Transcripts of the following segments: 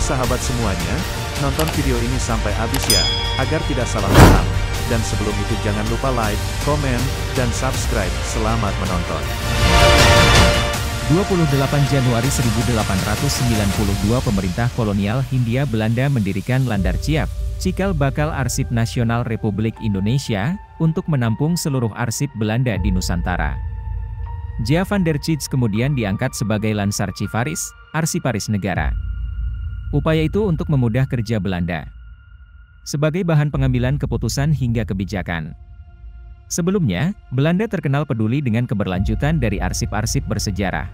sahabat semuanya, nonton video ini sampai habis ya, agar tidak salah paham. Dan sebelum itu jangan lupa like, komen, dan subscribe. Selamat menonton. 28 Januari 1892 pemerintah kolonial Hindia Belanda mendirikan Landarchief, cikal bakal Arsip Nasional Republik Indonesia, untuk menampung seluruh arsip Belanda di Nusantara. Gia van der Cits kemudian diangkat sebagai Lansarchivaris, Arsiparis Negara. Upaya itu untuk memudah kerja Belanda sebagai bahan pengambilan keputusan hingga kebijakan. Sebelumnya, Belanda terkenal peduli dengan keberlanjutan dari arsip-arsip bersejarah.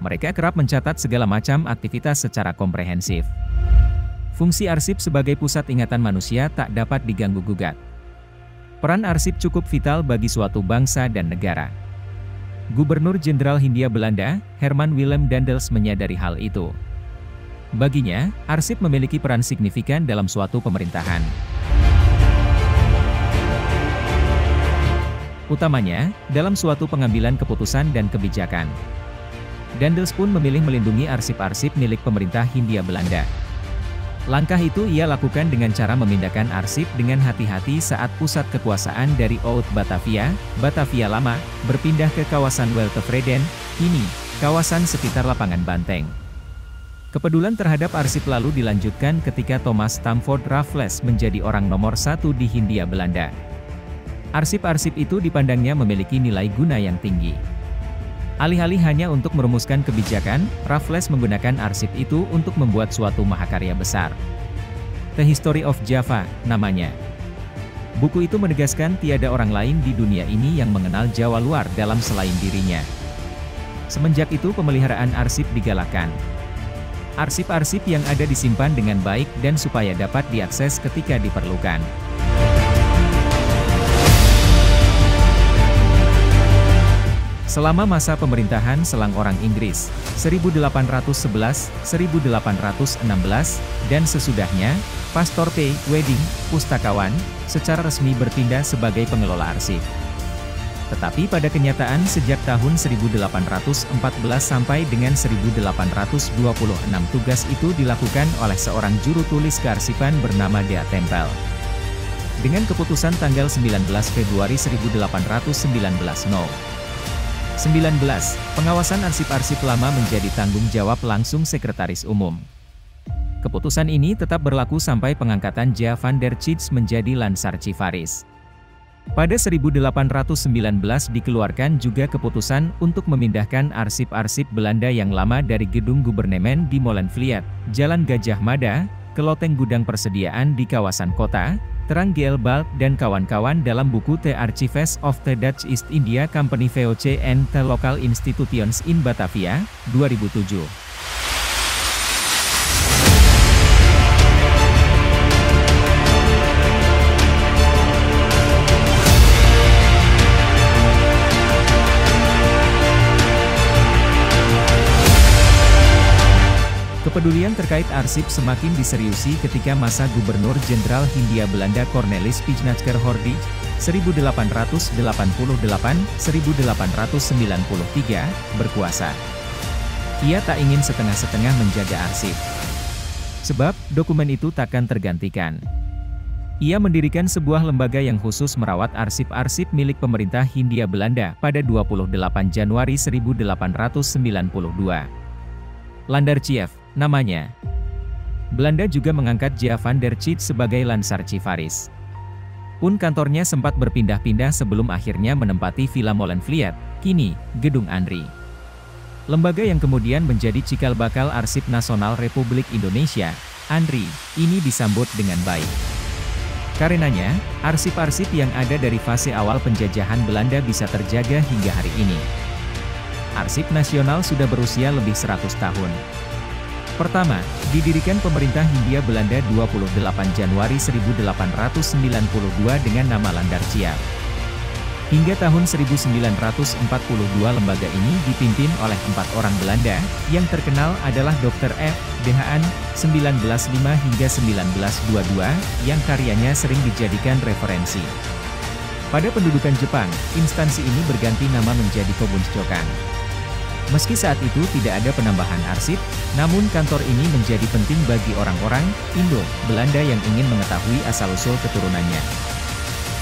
Mereka kerap mencatat segala macam aktivitas secara komprehensif. Fungsi arsip sebagai pusat ingatan manusia tak dapat diganggu-gugat. Peran arsip cukup vital bagi suatu bangsa dan negara. Gubernur Jenderal Hindia Belanda, Herman Willem Daendels menyadari hal itu. Baginya, arsip memiliki peran signifikan dalam suatu pemerintahan. Utamanya, dalam suatu pengambilan keputusan dan kebijakan. Daendels pun memilih melindungi arsip-arsip milik pemerintah Hindia Belanda. Langkah itu ia lakukan dengan cara memindahkan arsip dengan hati-hati saat pusat kekuasaan dari Oud Batavia, Batavia Lama, berpindah ke kawasan Weltevreden, kini, kawasan sekitar Lapangan Banteng. Kepedulian terhadap arsip lalu dilanjutkan ketika Thomas Stamford Raffles menjadi orang nomor satu di Hindia Belanda. Arsip-arsip itu dipandangnya memiliki nilai guna yang tinggi. Alih-alih hanya untuk merumuskan kebijakan, Raffles menggunakan arsip itu untuk membuat suatu mahakarya besar. The History of Java, namanya. Buku itu menegaskan tiada orang lain di dunia ini yang mengenal Jawa luar dalam selain dirinya. Semenjak itu pemeliharaan arsip digalakkan. Arsip-arsip yang ada disimpan dengan baik dan supaya dapat diakses ketika diperlukan. Selama masa pemerintahan Selang orang Inggris, 1811-1816, dan sesudahnya, Pastor P. Wedding, pustakawan, secara resmi berpindah sebagai pengelola arsip. Tetapi pada kenyataan sejak tahun 1814 sampai dengan 1826 tugas itu dilakukan oleh seorang juru tulis kearsipan bernama Dea Tempel. Dengan keputusan tanggal 19 Februari 1819 No. 19, pengawasan arsip-arsip lama menjadi tanggung jawab langsung Sekretaris Umum. Keputusan ini tetap berlaku sampai pengangkatan Gia van der Cits menjadi Lansarchivaris. Pada 1819 dikeluarkan juga keputusan untuk memindahkan arsip-arsip Belanda yang lama dari gedung Gubernemen di Molenvliet, Jalan Gajah Mada, ke loteng gudang persediaan di kawasan kota, Terang Geelbalk dan kawan-kawan dalam buku The Archives of the Dutch East India Company VOC and the Local Institutions in Batavia, 2007. Kepedulian terkait arsip semakin diseriusi ketika masa Gubernur Jenderal Hindia Belanda Cornelis Pijnacker-Hordijk, 1888-1893, berkuasa. Ia tak ingin setengah-setengah menjaga arsip. Sebab, dokumen itu takkan tergantikan. Ia mendirikan sebuah lembaga yang khusus merawat arsip-arsip milik pemerintah Hindia Belanda pada 28 Januari 1892. Landarchief, namanya. Belanda juga mengangkat Gia van der Cits sebagai Lansarchivaris. Pun kantornya sempat berpindah-pindah sebelum akhirnya menempati Villa Molenvliet, kini, Gedung ANRI. Lembaga yang kemudian menjadi cikal bakal Arsip Nasional Republik Indonesia, ANRI, ini disambut dengan baik. Karenanya, arsip-arsip yang ada dari fase awal penjajahan Belanda bisa terjaga hingga hari ini. Arsip Nasional sudah berusia lebih 100 tahun. Pertama, didirikan pemerintah Hindia Belanda 28 Januari 1892 dengan nama Landarchief. Hingga tahun 1942 lembaga ini dipimpin oleh 4 orang Belanda, yang terkenal adalah Dr. F. Dhaan, 1905 hingga 1922, yang karyanya sering dijadikan referensi. Pada pendudukan Jepang, instansi ini berganti nama menjadi Kobunstokan. Meski saat itu tidak ada penambahan arsip, namun kantor ini menjadi penting bagi orang-orang Indo-Belanda yang ingin mengetahui asal-usul keturunannya.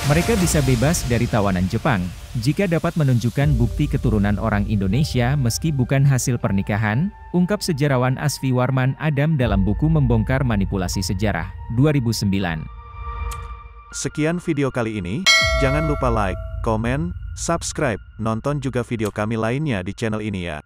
Mereka bisa bebas dari tawanan Jepang, jika dapat menunjukkan bukti keturunan orang Indonesia meski bukan hasil pernikahan, ungkap sejarawan Asfi Warman Adam dalam buku Membongkar Manipulasi Sejarah, 2009. Sekian video kali ini, jangan lupa like, komen, subscribe, nonton juga video kami lainnya di channel ini ya.